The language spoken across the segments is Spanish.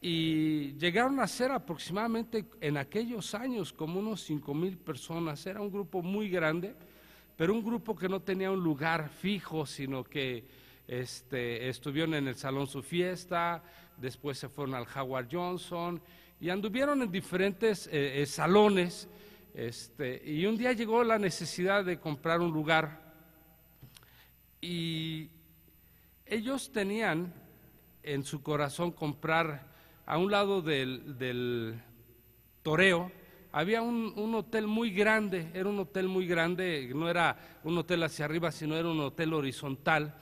y llegaron a ser aproximadamente en aquellos años como unos 5,000 personas. Era un grupo muy grande, pero un grupo que no tenía un lugar fijo, sino que estuvieron en el Salón Su Fiesta, después se fueron al Howard Johnson y anduvieron en diferentes salones, y un día llegó la necesidad de comprar un lugar y ellos tenían en su corazón comprar a un lado del toreo. Había un hotel muy grande, era un hotel muy grande, no era un hotel hacia arriba, sino era un hotel horizontal,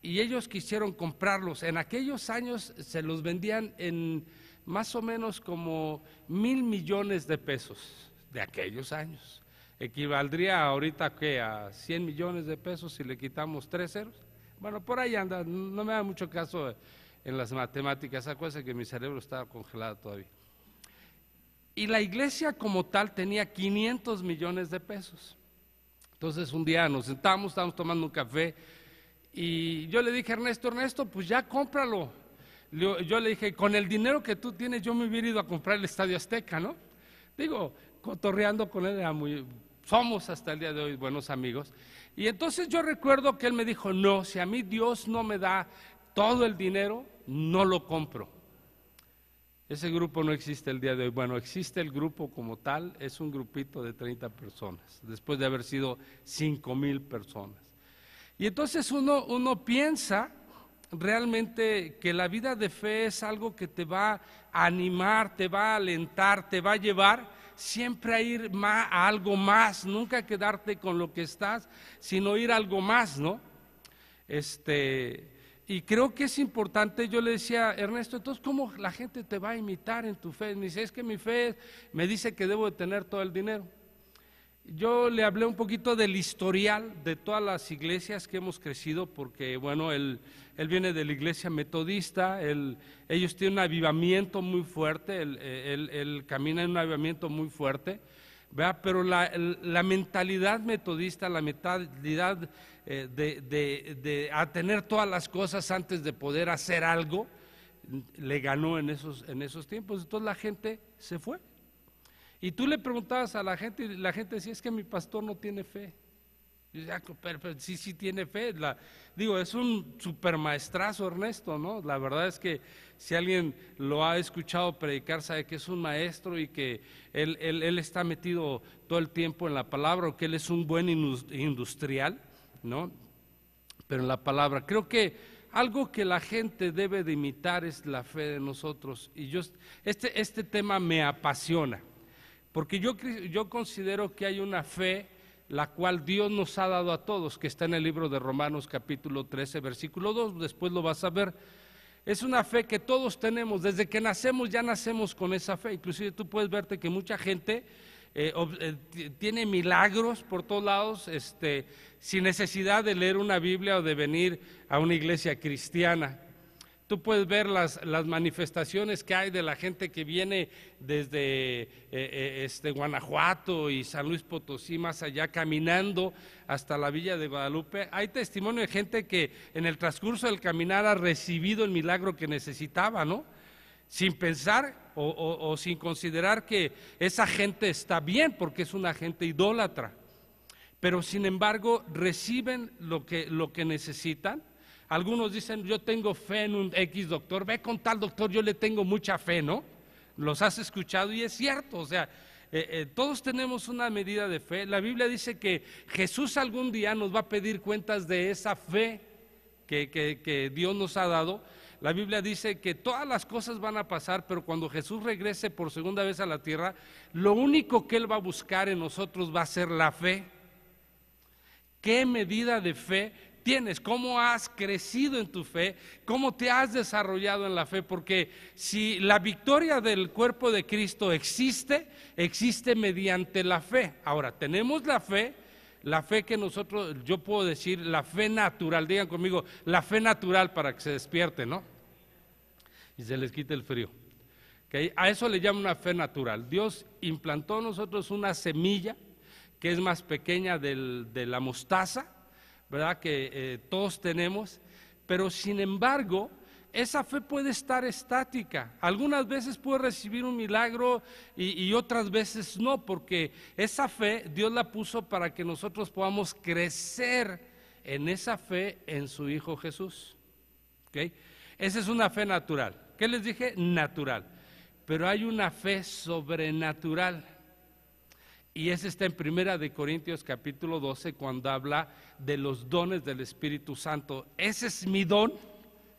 y ellos quisieron comprarlos. En aquellos años se los vendían en más o menos como 1,000 millones de pesos, de aquellos años. Equivaldría ahorita ¿qué? A 100 millones de pesos si le quitamos 3 ceros. Bueno, por ahí anda, no me da mucho caso en las matemáticas, acuérdense que mi cerebro estaba congelado todavía. Y la iglesia como tal tenía 500 millones de pesos. Entonces un día nos sentamos, estábamos tomando un café y yo le dije a Ernesto, pues ya cómpralo. Yo le dije, con el dinero que tú tienes yo me hubiera ido a comprar el Estadio Azteca, ¿no? Digo, cotorreando con él, somos hasta el día de hoy buenos amigos. Y entonces yo recuerdo que él me dijo, no, si a mí Dios no me da todo el dinero, no lo compro. Ese grupo no existe el día de hoy. Bueno, existe el grupo como tal, es un grupito de 30 personas, después de haber sido 5,000 personas. Y entonces uno piensa realmente que la vida de fe es algo que te va a animar, te va a alentar, te va a llevar siempre a ir a algo más, nunca quedarte con lo que estás, sino ir a algo más, ¿no? Y creo que es importante. Yo le decía a Ernesto, entonces ¿cómo la gente te va a imitar en tu fe? Me dice, es que mi fe me dice que debo de tener todo el dinero. Yo le hablé un poquito del historial de todas las iglesias que hemos crecido, porque bueno, él viene de la iglesia metodista, ellos tienen un avivamiento muy fuerte, él camina en un avivamiento muy fuerte, ¿verdad? Pero la mentalidad metodista, la mentalidad de a tener todas las cosas antes de poder hacer algo, le ganó en esos tiempos. Entonces la gente se fue. Y tú le preguntabas a la gente y la gente decía, es que mi pastor no tiene fe. Y yo decía, pero sí tiene fe. Digo, es un super maestrazo Ernesto, ¿no? La verdad es que si alguien lo ha escuchado predicar, sabe que es un maestro y que él está metido todo el tiempo en la palabra, o que él es un buen industrial, ¿no? Pero en la palabra, creo que algo que la gente debe de imitar es la fe de nosotros. Y este tema me apasiona. Porque yo considero que hay una fe la cual Dios nos ha dado a todos, que está en el libro de Romanos capítulo 13, versículo 2, después lo vas a ver. Es una fe que todos tenemos, desde que nacemos ya nacemos con esa fe. Inclusive tú puedes verte que mucha gente tiene milagros por todos lados, sin necesidad de leer una Biblia o de venir a una iglesia cristiana. Tú puedes ver las manifestaciones que hay de la gente que viene desde Guanajuato y San Luis Potosí, más allá, caminando hasta la Villa de Guadalupe. Hay testimonio de gente que en el transcurso del caminar ha recibido el milagro que necesitaba, ¿no? Sin pensar o sin considerar que esa gente está bien, porque es una gente idólatra. Pero sin embargo reciben lo que necesitan. Algunos dicen, yo tengo fe en un X doctor, ve con tal doctor, yo le tengo mucha fe, ¿no? Los has escuchado y es cierto, o sea, todos tenemos una medida de fe. La Biblia dice que Jesús algún día nos va a pedir cuentas de esa fe que Dios nos ha dado. La Biblia dice que todas las cosas van a pasar, pero cuando Jesús regrese por segunda vez a la tierra, lo único que Él va a buscar en nosotros va a ser la fe. ¿Qué medida de fe tienes? ¿Cómo has crecido en tu fe? ¿Cómo te has desarrollado en la fe? Porque si la victoria del cuerpo de Cristo existe mediante la fe. Ahora, tenemos la fe que nosotros, yo puedo decir, la fe natural, digan conmigo, la fe natural, para que se despierte, ¿no? Y se les quite el frío. ¿Okay? A eso le llama una fe natural. Dios implantó en nosotros una semilla que es más pequeña de la mostaza, ¿verdad? Que todos tenemos, pero sin embargo, esa fe puede estar estática. Algunas veces puede recibir un milagro y otras veces no, porque esa fe Dios la puso para que nosotros podamos crecer en esa fe en su Hijo Jesús. ¿Okay? Esa es una fe natural. ¿Qué les dije? Natural. Pero hay una fe sobrenatural. Y ese está en 1 Corintios capítulo 12, cuando habla de los dones del Espíritu Santo. Ese es mi don,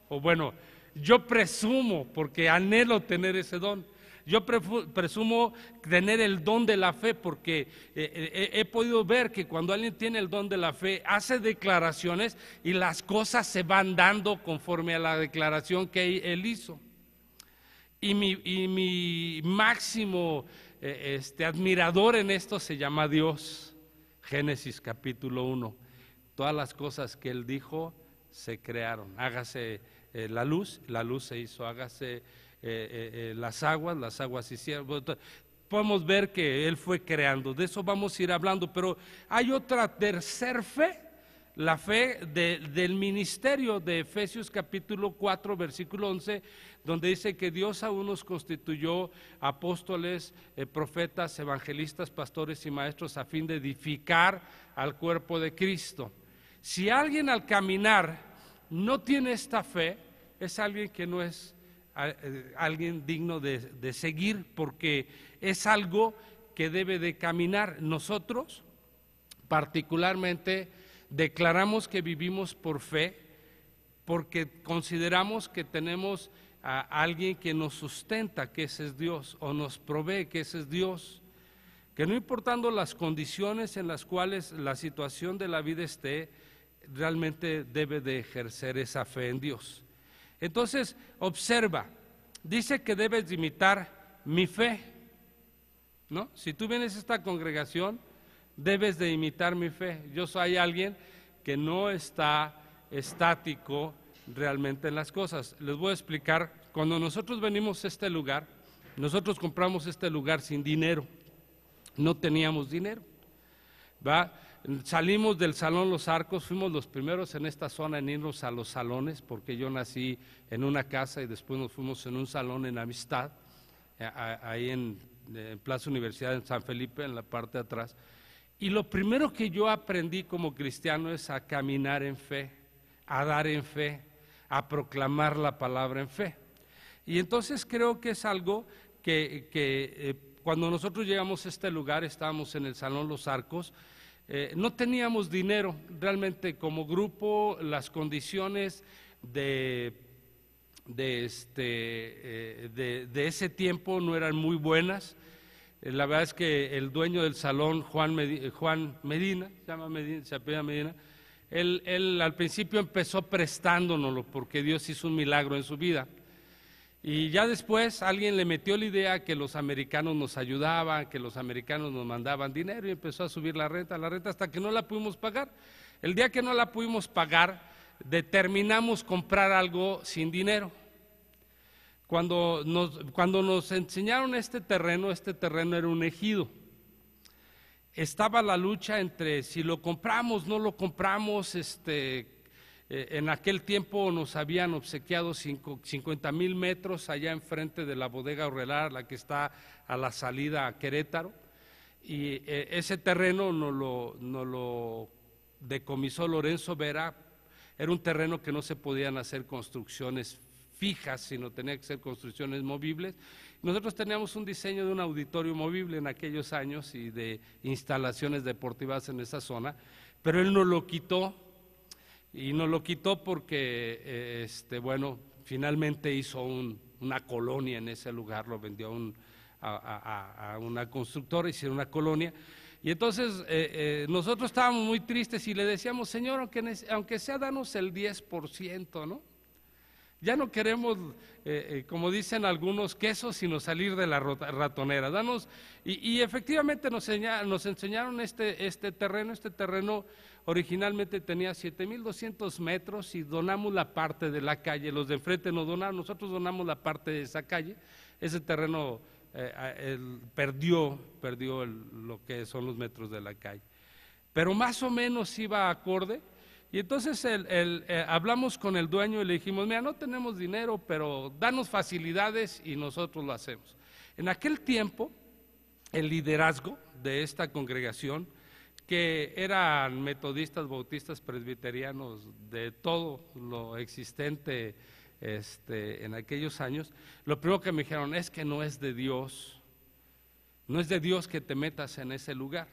o bueno, yo presumo, porque anhelo tener ese don. Yo presumo tener el don de la fe, porque he podido ver que cuando alguien tiene el don de la fe, hace declaraciones y las cosas se van dando conforme a la declaración que él hizo. Y mi máximo admirador en esto se llama Dios. Génesis capítulo 1. Todas las cosas que Él dijo se crearon. Hágase la luz se hizo. Hágase las aguas se hicieron. Podemos ver que Él fue creando. De eso vamos a ir hablando. Pero hay otra tercer fe. La fe del ministerio de Efesios capítulo 4 versículo 11, donde dice que Dios aún nos constituyó apóstoles, profetas, evangelistas, pastores y maestros a fin de edificar al cuerpo de Cristo. Si alguien al caminar no tiene esta fe, es alguien que no es alguien digno de seguir, porque es algo que debe de caminar. Nosotros particularmente declaramos que vivimos por fe, porque consideramos que tenemos a alguien que nos sustenta, que ese es Dios, o nos provee, que ese es Dios, que no importando las condiciones en las cuales la situación de la vida esté, realmente debe de ejercer esa fe en Dios. Entonces, observa, dice que debes de imitar mi fe, ¿no? Si tú vienes a esta congregación, debes de imitar mi fe. Yo soy alguien que no está estático realmente en las cosas. Les voy a explicar. Cuando nosotros venimos a este lugar, nosotros compramos este lugar sin dinero. No teníamos dinero, ¿va? Salimos del Salón Los Arcos, fuimos los primeros en esta zona en irnos a los salones, porque yo nací en una casa y después nos fuimos en un salón en Amistad, ahí en Plaza Universidad en San Felipe, en la parte de atrás. Y lo primero que yo aprendí como cristiano es a caminar en fe, a dar en fe, a proclamar la palabra en fe. Y entonces creo que es algo que cuando nosotros llegamos a este lugar, estábamos en el Salón Los Arcos, no teníamos dinero, realmente como grupo las condiciones de ese tiempo no eran muy buenas. La verdad es que el dueño del salón, Juan Medina, se apellida Medina, él al principio empezó prestándonoslo porque Dios hizo un milagro en su vida. Y ya después alguien le metió la idea que los americanos nos ayudaban, que los americanos nos mandaban dinero y empezó a subir la renta hasta que no la pudimos pagar. El día que no la pudimos pagar, determinamos comprar algo sin dinero. Cuando nos enseñaron este terreno era un ejido. Estaba la lucha entre si lo compramos, no lo compramos. En aquel tiempo nos habían obsequiado 50,000 metros allá enfrente de la bodega Horrelar, la que está a la salida a Querétaro. Y ese terreno nos lo decomisó Lorenzo Vera. Era un terreno que no se podían hacer construcciones fijas, sino tenía que ser construcciones movibles. Nosotros teníamos un diseño de un auditorio movible en aquellos años y de instalaciones deportivas en esa zona, pero él nos lo quitó, y nos lo quitó porque, finalmente hizo una colonia en ese lugar, lo vendió a una constructora, hicieron una colonia. Y entonces nosotros estábamos muy tristes y le decíamos, Señor, aunque sea danos el 10%, ¿no? Ya no queremos, como dicen algunos, quesos, sino salir de la ratonera. Danos, y efectivamente nos enseñaron este terreno. Este terreno originalmente tenía 7,200 metros y donamos la parte de la calle. Los de enfrente nos donaron, nosotros donamos la parte de esa calle. Ese terreno perdió lo que son los metros de la calle. Pero más o menos iba acorde. Y entonces hablamos con el dueño y le dijimos, mira, no tenemos dinero, pero danos facilidades y nosotros lo hacemos. En aquel tiempo, el liderazgo de esta congregación, que eran metodistas, bautistas, presbiterianos, de todo lo existente en aquellos años, lo primero que me dijeron es que no es de Dios, no es de Dios que te metas en ese lugar.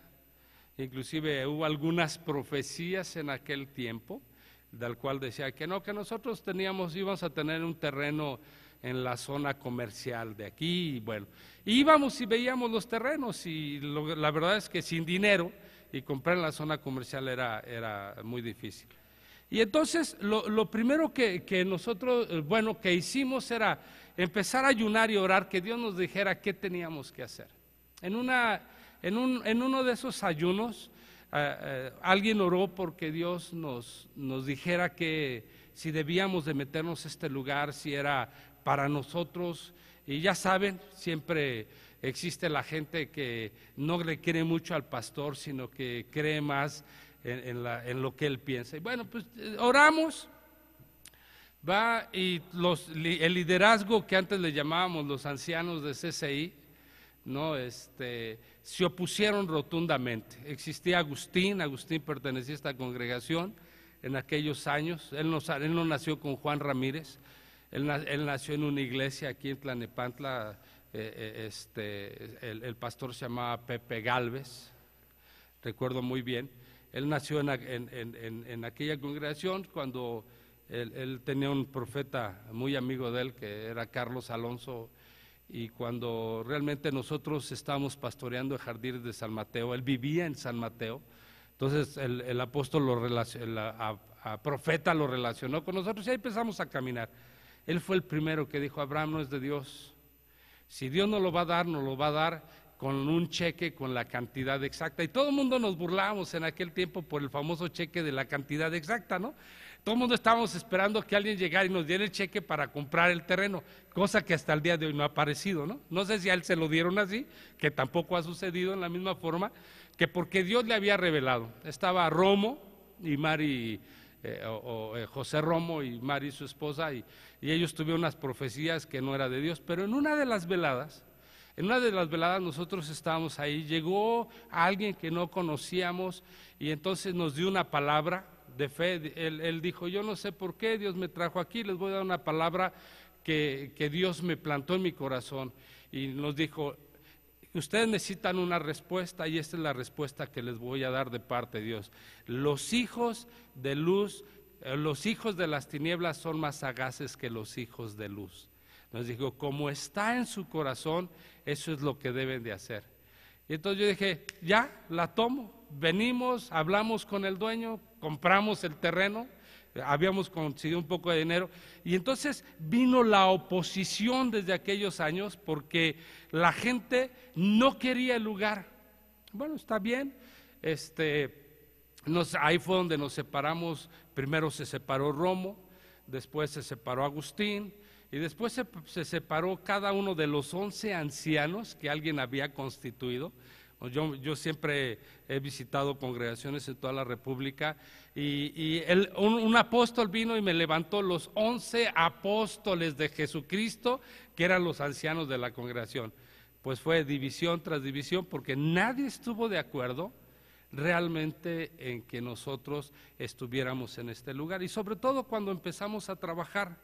Inclusive hubo algunas profecías en aquel tiempo, del cual decía que no, que nosotros íbamos a tener un terreno en la zona comercial de aquí, y bueno, íbamos y veíamos los terrenos, y la verdad es que sin dinero, y comprar en la zona comercial era muy difícil. Y entonces lo primero que nosotros, que hicimos era empezar a ayunar y orar, que Dios nos dijera qué teníamos que hacer. En uno de esos ayunos, alguien oró porque Dios nos dijera que si debíamos de meternos a este lugar, si era para nosotros. Y ya saben, siempre existe la gente que no le cree mucho al pastor, sino que cree más en lo que él piensa. Y bueno, pues oramos, y el liderazgo que antes le llamábamos los ancianos de CCI, ¿no? Se opusieron rotundamente. Existía Agustín pertenecía a esta congregación en aquellos años. Él no nació con Juan Ramírez, él nació en una iglesia aquí en Tlalnepantla. El pastor se llamaba Pepe Galvez, recuerdo muy bien. Él nació en aquella congregación cuando él tenía un profeta muy amigo de él, que era Carlos Alonso, y cuando realmente nosotros estábamos pastoreando el jardín de San Mateo, él vivía en San Mateo. Entonces el apóstol, profeta lo relacionó con nosotros, y ahí empezamos a caminar. Él fue el primero que dijo: Abraham no es de Dios. Si Dios nos lo va a dar, nos lo va a dar con un cheque, con la cantidad exacta. Y todo el mundo nos burlábamos en aquel tiempo por el famoso cheque de la cantidad exacta, ¿no? Todo el mundo estábamos esperando que alguien llegara y nos diera el cheque para comprar el terreno, cosa que hasta el día de hoy no ha aparecido, ¿no? No sé si a él se lo dieron así, que tampoco ha sucedido en la misma forma, que porque Dios le había revelado. Estaba Romo y Mari, José Romo y Mari, su esposa, y ellos tuvieron unas profecías que no era de Dios. Pero en una de las veladas nosotros estábamos ahí, llegó alguien que no conocíamos y entonces nos dio una palabra de fe. Él dijo: yo no sé por qué Dios me trajo aquí, les voy a dar una palabra que Dios me plantó en mi corazón. Y nos dijo: ustedes necesitan una respuesta, y esta es la respuesta que les voy a dar de parte de Dios. Los hijos de luz, los hijos de las tinieblas son más sagaces que los hijos de luz. Nos dijo: como está en su corazón, eso es lo que deben de hacer. Y entonces yo dije: ya, la tomo. Venimos, hablamos con el dueño, compramos el terreno, habíamos conseguido un poco de dinero, y entonces vino la oposición desde aquellos años, porque la gente no quería el lugar. Bueno, está bien, ahí fue donde nos separamos. Primero se separó Romo, después se separó Agustín, y después se separó cada uno de los 11 ancianos que alguien había constituido. Yo siempre he visitado congregaciones en toda la República, y un apóstol vino y me levantó los 11 apóstoles de Jesucristo, que eran los ancianos de la congregación. Pues fue división tras división, porque nadie estuvo de acuerdo realmente en que nosotros estuviéramos en este lugar. Y sobre todo cuando empezamos a trabajar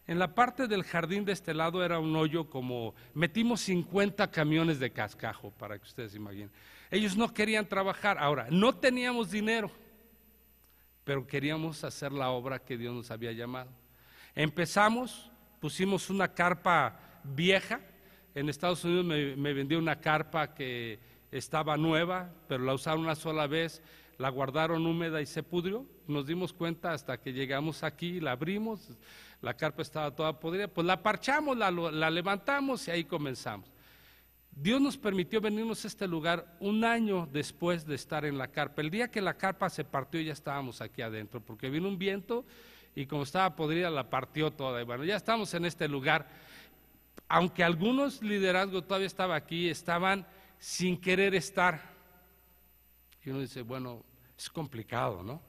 en la parte del jardín de este lado, era un hoyo como, metimos 50 camiones de cascajo, para que ustedes imaginen. Ellos no querían trabajar. Ahora, no teníamos dinero, pero queríamos hacer la obra que Dios nos había llamado. Empezamos, pusimos una carpa vieja. En Estados Unidos me vendió una carpa que estaba nueva, pero la usaron una sola vez, la guardaron húmeda y se pudrió. Nos dimos cuenta hasta que llegamos aquí, la abrimos, la carpa estaba toda podrida, pues la parchamos, la levantamos y ahí comenzamos. Dios nos permitió venirnos a este lugar un año después de estar en la carpa. El día que la carpa se partió, ya estábamos aquí adentro, porque vino un viento y como estaba podrida la partió toda. Y bueno, ya estamos en este lugar. Aunque algunos liderazgos todavía estaban aquí, estaban sin querer estar. Y uno dice: bueno, es complicado, ¿no?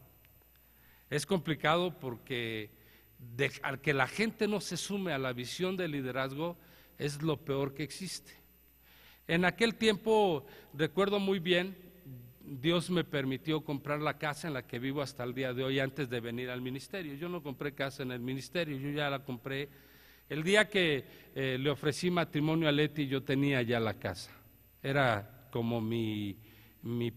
Es complicado porque al que la gente no se sume a la visión del liderazgo es lo peor que existe. En aquel tiempo, recuerdo muy bien, Dios me permitió comprar la casa en la que vivo hasta el día de hoy antes de venir al ministerio. Yo no compré casa en el ministerio, yo ya la compré. El día que le ofrecí matrimonio a Leti, yo tenía ya la casa. Era como mi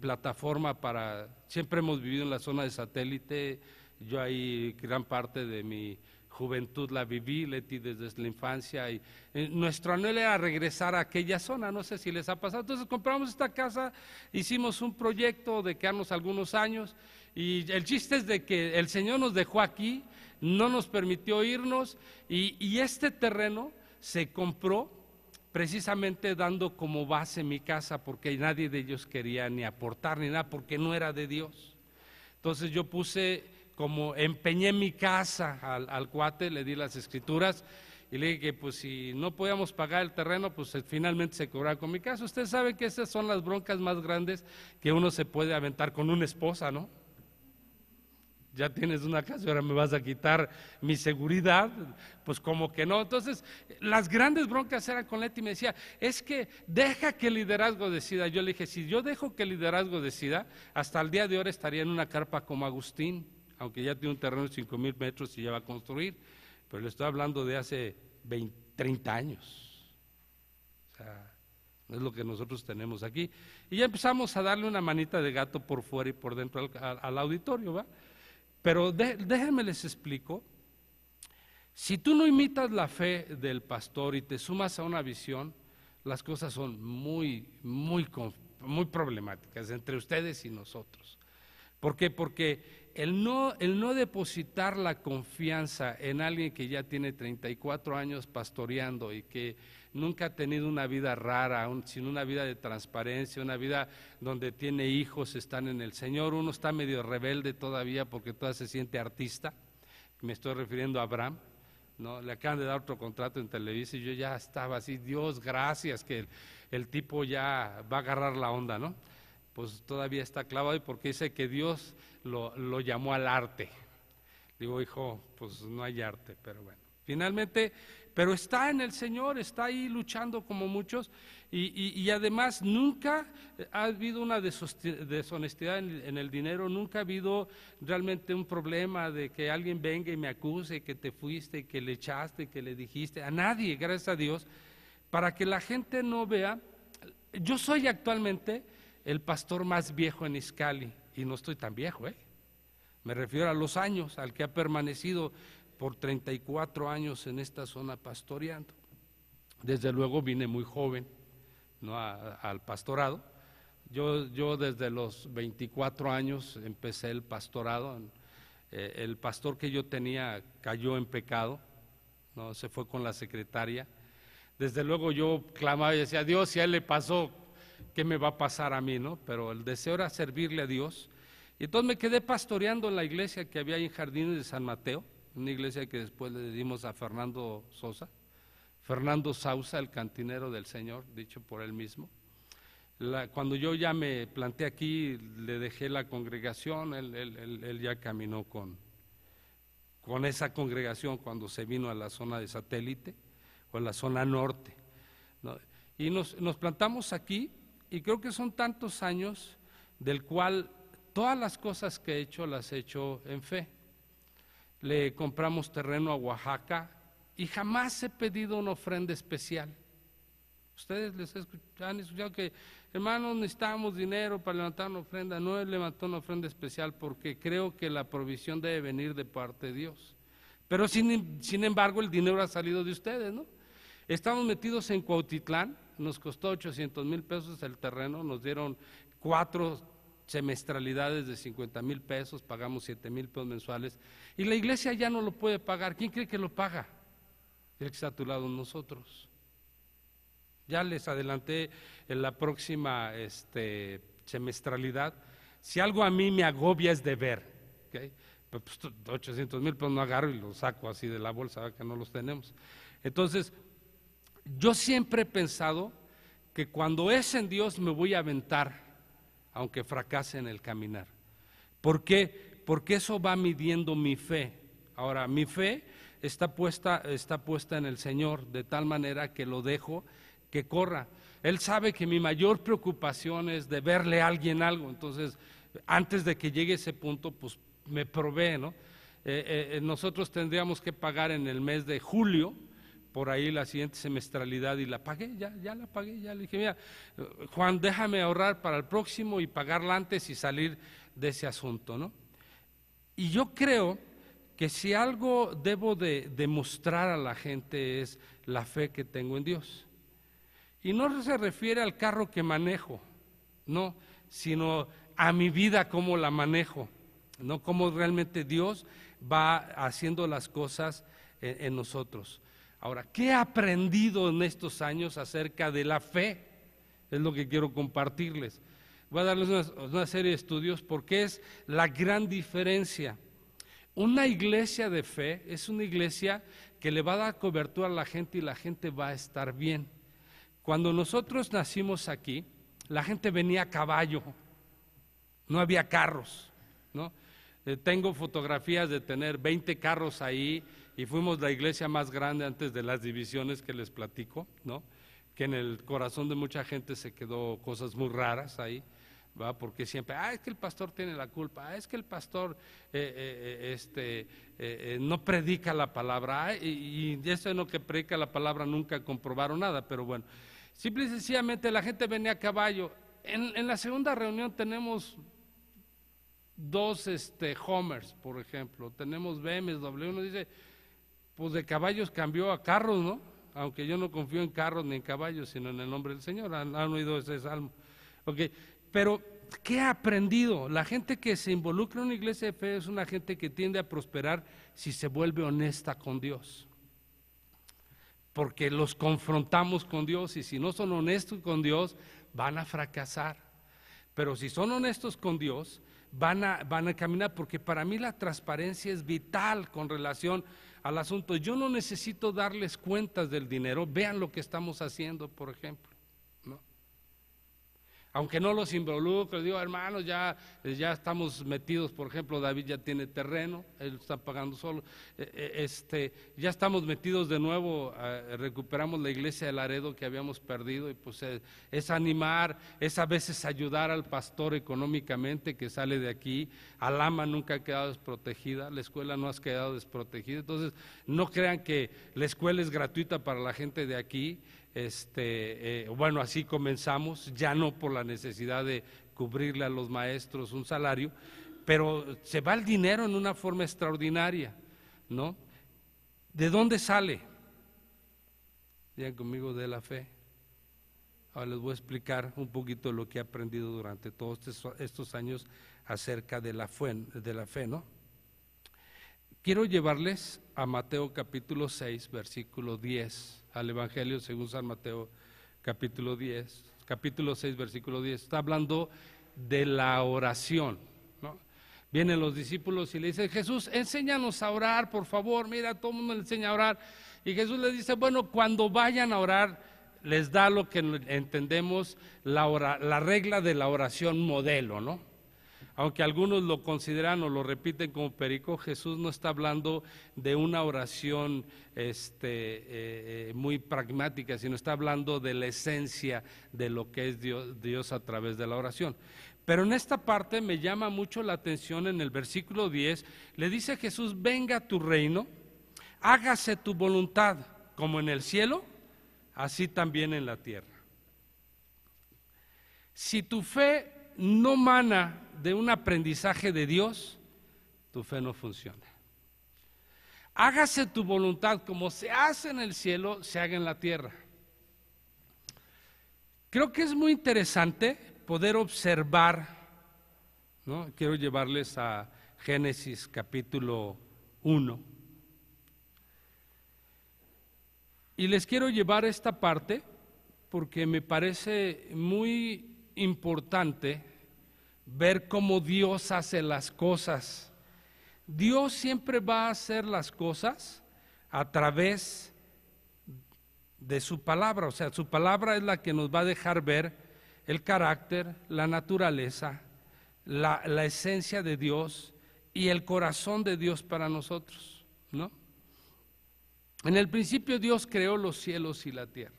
plataforma para… Siempre hemos vivido en la zona de Satélite, yo ahí gran parte de mi juventud la viví, Leti desde la infancia, y nuestro anhelo era regresar a aquella zona, no sé si les ha pasado. Entonces compramos esta casa, hicimos un proyecto de quedarnos algunos años, y el chiste es de que el Señor nos dejó aquí, no nos permitió irnos, y este terreno se compró precisamente dando como base mi casa, porque nadie de ellos quería ni aportar ni nada, porque no era de Dios. Entonces yo empeñé mi casa al cuate, le di las escrituras y le dije que pues si no podíamos pagar el terreno, pues finalmente se cobraba con mi casa. Usted sabe que esas son las broncas más grandes que uno se puede aventar con una esposa, ¿no? Ya tienes una casa y ahora me vas a quitar mi seguridad, pues como que no. Entonces, las grandes broncas eran con Leti y me decía, es que deja que el liderazgo decida. Yo le dije, si yo dejo que el liderazgo decida, hasta el día de hoy estaría en una carpa como Agustín, aunque ya tiene un terreno de 5,000 metros y ya va a construir, pero le estoy hablando de hace 30 años. O sea, no es lo que nosotros tenemos aquí. Y ya empezamos a darle una manita de gato por fuera y por dentro al auditorio, ¿va? Pero déjenme les explico, si tú no imitas la fe del pastor y te sumas a una visión, las cosas son muy problemáticas entre ustedes y nosotros. ¿Por qué? Porque el no depositar la confianza en alguien que ya tiene 34 años pastoreando y que nunca ha tenido una vida rara, sino una vida de transparencia, una vida donde tiene hijos, están en el Señor, uno está medio rebelde todavía porque todavía se siente artista, me estoy refiriendo a Abraham, ¿no? Le acaban de dar otro contrato en Televisa y yo ya estaba así, Dios gracias que el tipo ya va a agarrar la onda, ¿no? Pues todavía está clavado y porque dice que Dios lo llamó al arte. Digo, hijo, pues no hay arte, pero bueno. Finalmente, pero está en el Señor, está ahí luchando como muchos y además nunca ha habido una deshonestidad en el dinero, nunca ha habido realmente un problema de que alguien venga y me acuse que te fuiste, que le echaste, que le dijiste, a nadie, gracias a Dios, para que la gente no vea. Yo soy actualmente el pastor más viejo en Izcalli y no estoy tan viejo, me refiero a los años, al que ha permanecido por 34 años en esta zona pastoreando. Desde luego vine muy joven, ¿no? al pastorado. Yo desde los 24 años empecé el pastorado. El pastor que yo tenía cayó en pecado, ¿no? Se fue con la secretaria. Desde luego yo clamaba y decía, Dios, si a él le pasó, ¿qué me va a pasar a mí, no? Pero el deseo era servirle a Dios. Y entonces me quedé pastoreando en la iglesia que había ahí en Jardines de San Mateo, una iglesia que después le dimos a Fernando Sausa, el cantinero del Señor, dicho por él mismo. Cuando yo ya me planté aquí, le dejé la congregación, él ya caminó con esa congregación cuando se vino a la zona de Satélite o a la zona norte, ¿no? Y nos plantamos aquí y creo que son tantos años del cual todas las cosas que he hecho las he hecho en fe. Le compramos terreno a Oaxaca y jamás he pedido una ofrenda especial. Ustedes han escuchado que, hermanos, necesitamos dinero para levantar una ofrenda. No he levantado una ofrenda especial porque creo que la provisión debe venir de parte de Dios. Pero sin embargo el dinero ha salido de ustedes, ¿no? Estamos metidos en Cuautitlán, nos costó 800,000 pesos el terreno, nos dieron 4 semestralidades de 50,000 pesos, pagamos 7,000 pesos mensuales y la iglesia ya no lo puede pagar. ¿Quién cree que lo paga? El que está a tu lado, nosotros. Ya les adelanté en la próxima semestralidad. Si algo a mí me agobia es deber, ¿okay? Pues 800,000 pesos no agarro y los saco así de la bolsa, que no los tenemos. Entonces, yo siempre he pensado que cuando es en Dios me voy a aventar, aunque fracase en el caminar. ¿Por qué? Porque eso va midiendo mi fe. Ahora, mi fe está puesta en el Señor, de tal manera que lo dejo que corra. Él sabe que mi mayor preocupación es deberle a alguien algo, entonces antes de que llegue ese punto, pues me provee, ¿no? Nosotros tendríamos que pagar en el mes de julio, por ahí la siguiente semestralidad, y la pagué, ya la pagué, ya le dije, mira, Juan, déjame ahorrar para el próximo y pagarla antes y salir de ese asunto, ¿no? Y yo creo que si algo debo de demostrar a la gente es la fe que tengo en Dios. Y no se refiere al carro que manejo, no, sino a mi vida, cómo la manejo, no, cómo realmente Dios va haciendo las cosas en nosotros. Ahora, ¿qué he aprendido en estos años acerca de la fe? Es lo que quiero compartirles. Voy a darles una serie de estudios porque es la gran diferencia. Una iglesia de fe es una iglesia que le va a dar cobertura a la gente y la gente va a estar bien. Cuando nosotros nacimos aquí, la gente venía a caballo, no había carros, ¿no? Tengo fotografías de tener 20 carros ahí y fuimos la iglesia más grande antes de las divisiones que les platico, ¿no? Que en el corazón de mucha gente se quedó cosas muy raras ahí, ¿va? Porque siempre, es que el pastor tiene la culpa, es que el pastor no predica la palabra, y eso en lo que predica la palabra nunca comprobaron nada, pero bueno, simple y sencillamente la gente venía a caballo. En la segunda reunión tenemos dos Homers, por ejemplo, tenemos BMW, uno dice, pues de caballos cambió a carros, ¿no? Aunque yo no confío en carros ni en caballos, sino en el nombre del Señor. ¿Han oído ese salmo? Okay. Pero, ¿qué ha aprendido? La gente que se involucra en una iglesia de fe es una gente que tiende a prosperar si se vuelve honesta con Dios. Porque los confrontamos con Dios, y si no son honestos con Dios, van a fracasar. Pero si son honestos con Dios, van a caminar, porque para mí la transparencia es vital con relación al asunto. Yo no necesito darles cuentas del dinero, vean lo que estamos haciendo, por ejemplo, ¿no? Aunque no los involucro, digo, hermanos, ya estamos metidos, por ejemplo, David ya tiene terreno, él está pagando solo, ya estamos metidos de nuevo, recuperamos la iglesia de Laredo que habíamos perdido, y pues es animar, es a veces ayudar al pastor económicamente que sale de aquí. Alama nunca ha quedado desprotegida, la escuela no ha quedado desprotegida, entonces no crean que la escuela es gratuita para la gente de aquí. Bueno, así comenzamos, ya no por la necesidad de cubrirle a los maestros un salario, pero se va el dinero en una forma extraordinaria, ¿no? ¿De dónde sale? Digan conmigo, de la fe. Ahora les voy a explicar un poquito lo que he aprendido durante todos estos años acerca de la fe, ¿no? Quiero llevarles a Mateo capítulo 6, versículo 10, al Evangelio según San Mateo capítulo 6, versículo 10. Está hablando de la oración, ¿no? Vienen los discípulos y le dicen, Jesús, enséñanos a orar, por favor, mira, todo el mundo le enseña a orar. Y Jesús les dice, bueno, cuando vayan a orar, les da lo que entendemos, la regla de la oración modelo, ¿no? Aunque algunos lo consideran o lo repiten como perico, Jesús no está hablando de una oración muy pragmática, sino está hablando de la esencia de lo que es Dios a través de la oración. Pero en esta parte me llama mucho la atención, en el versículo 10, le dice Jesús, venga tu reino, hágase tu voluntad, como en el cielo, así también en la tierra. Si tu fe no mana de un aprendizaje de Dios, tu fe no funciona. Hágase tu voluntad como se hace en el cielo, se haga en la tierra. Creo que es muy interesante poder observar, ¿no? Quiero llevarles a Génesis capítulo 1. Y les quiero llevar esta parte porque me parece muy importante ver cómo Dios hace las cosas. Dios siempre va a hacer las cosas a través de su palabra, o sea, su palabra es la que nos va a dejar ver el carácter, la naturaleza, la esencia de Dios y el corazón de Dios para nosotros, ¿no? En el principio Dios creó los cielos y la tierra.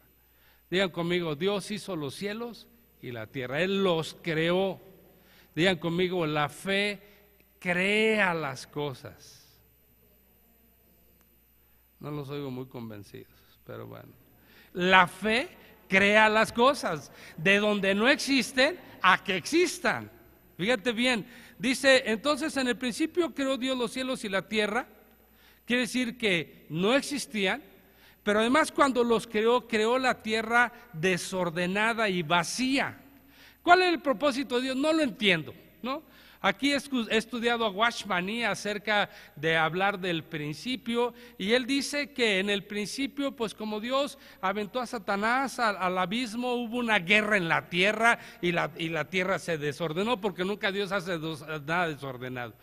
Digan conmigo, Dios hizo los cielos y la tierra, Él los creó. Digan conmigo, la fe crea las cosas. No los oigo muy convencidos, pero bueno. La fe crea las cosas, de donde no existen a que existan. Fíjate bien, dice, entonces en el principio creó Dios los cielos y la tierra. Quiere decir que no existían, pero además cuando los creó, creó la tierra desordenada y vacía. ¿Cuál es el propósito de Dios? No lo entiendo, ¿no? Aquí he estudiado a Watchmani acerca de hablar del principio, y él dice que en el principio, pues como Dios aventó a Satanás al abismo, hubo una guerra en la tierra y la tierra se desordenó, porque nunca Dios hace nada desordenado.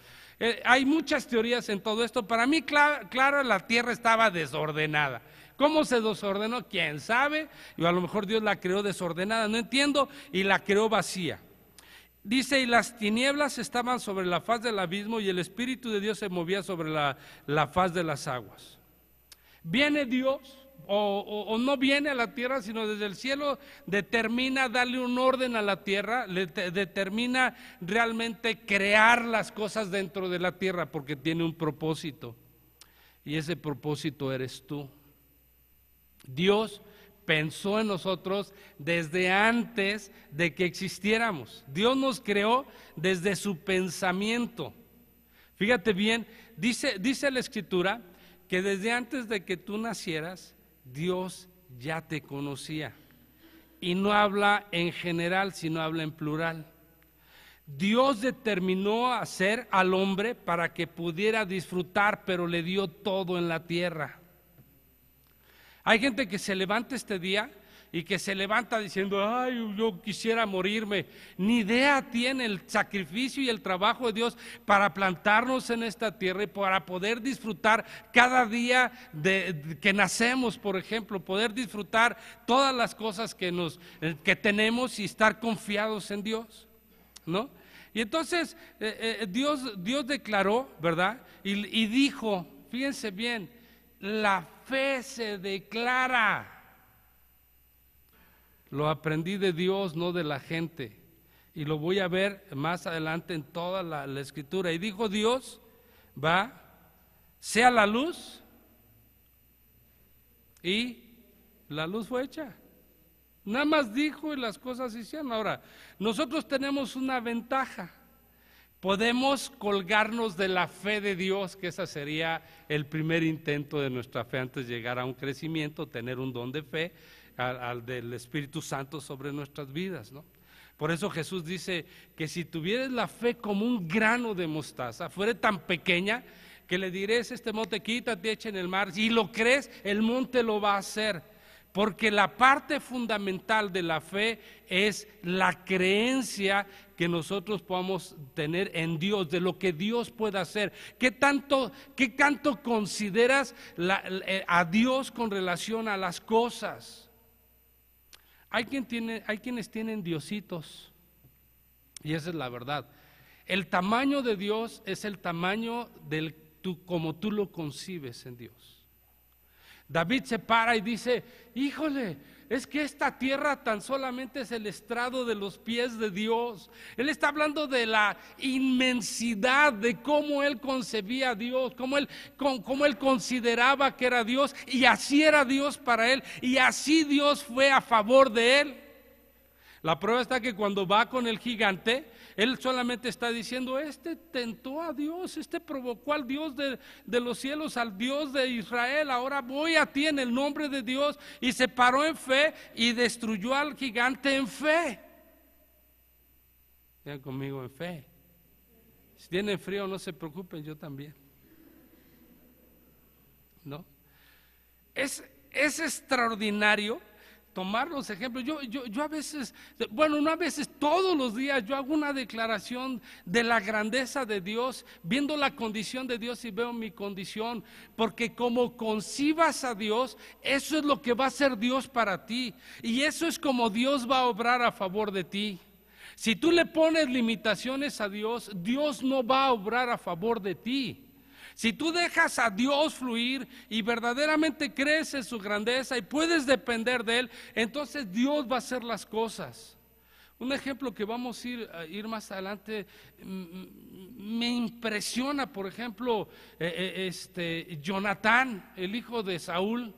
Hay muchas teorías en todo esto. Para mí, claro, la tierra estaba desordenada. ¿Cómo se desordenó? ¿Quién sabe? Y a lo mejor Dios la creó desordenada, no entiendo, y la creó vacía. Dice, y las tinieblas estaban sobre la faz del abismo y el Espíritu de Dios se movía sobre la faz de las aguas. Viene Dios, o no viene a la tierra, sino desde el cielo determina darle un orden a la tierra, determina realmente crear las cosas dentro de la tierra, porque tiene un propósito, y ese propósito eres tú. Dios pensó en nosotros desde antes de que existiéramos. Dios nos creó desde su pensamiento. Fíjate bien, dice la Escritura que desde antes de que tú nacieras, Dios ya te conocía. Y no habla en general, sino habla en plural. Dios determinó hacer al hombre para que pudiera disfrutar, pero le dio todo en la tierra. Hay gente que se levanta este día y que se levanta diciendo, ay, yo quisiera morirme. Ni idea tiene el sacrificio y el trabajo de Dios para plantarnos en esta tierra y para poder disfrutar cada día que nacemos, por ejemplo, poder disfrutar todas las cosas que tenemos y estar confiados en Dios, ¿no? Y entonces Dios declaró, ¿verdad? Y dijo, fíjense bien, la fe se declara. Lo aprendí de Dios, no de la gente, y lo voy a ver más adelante en toda la Escritura. Y dijo Dios, sea la luz, y la luz fue hecha. Nada más dijo y las cosas se hicieron. Ahora, nosotros tenemos una ventaja. Podemos colgarnos de la fe de Dios, que ese sería el primer intento de nuestra fe antes de llegar a un crecimiento, tener un don de fe al del Espíritu Santo sobre nuestras vidas, ¿no? Por eso Jesús dice que si tuvieras la fe como un grano de mostaza, fuera tan pequeña que le diréis este monte, quítate, echa en el mar, y lo crees, el monte lo va a hacer. Porque la parte fundamental de la fe es la creencia que nosotros podamos tener en Dios, de lo que Dios puede hacer. ¿Qué tanto consideras a Dios con relación a las cosas? Hay quienes tienen diositos, y esa es la verdad. El tamaño de Dios es el tamaño como tú lo concibes en Dios. David se para y dice, híjole, es que esta tierra tan solamente es el estrado de los pies de Dios. Él está hablando de la inmensidad de cómo él concebía a Dios, cómo él consideraba que era Dios, y así era Dios para él, y así Dios fue a favor de él. La prueba está que cuando va con el gigante, él solamente está diciendo, este tentó a Dios, este provocó al Dios de los cielos, al Dios de Israel, ahora voy a ti en el nombre de Dios, y se paró en fe y destruyó al gigante en fe. Vean conmigo, en fe. Si tienen frío, no se preocupen, yo también. ¿No? Es extraordinario tomar los ejemplos. Yo a veces, bueno, no a veces, todos los días yo hago una declaración de la grandeza de Dios, viendo la condición de Dios y veo mi condición, porque como concibas a Dios, eso es lo que va a ser Dios para ti, y eso es como Dios va a obrar a favor de ti. Si tú le pones limitaciones a Dios, Dios no va a obrar a favor de ti. Si tú dejas a Dios fluir y verdaderamente crees en su grandeza y puedes depender de Él, entonces Dios va a hacer las cosas. Un ejemplo que vamos a ir más adelante, me impresiona, por ejemplo, Jonatán, el hijo de Saúl.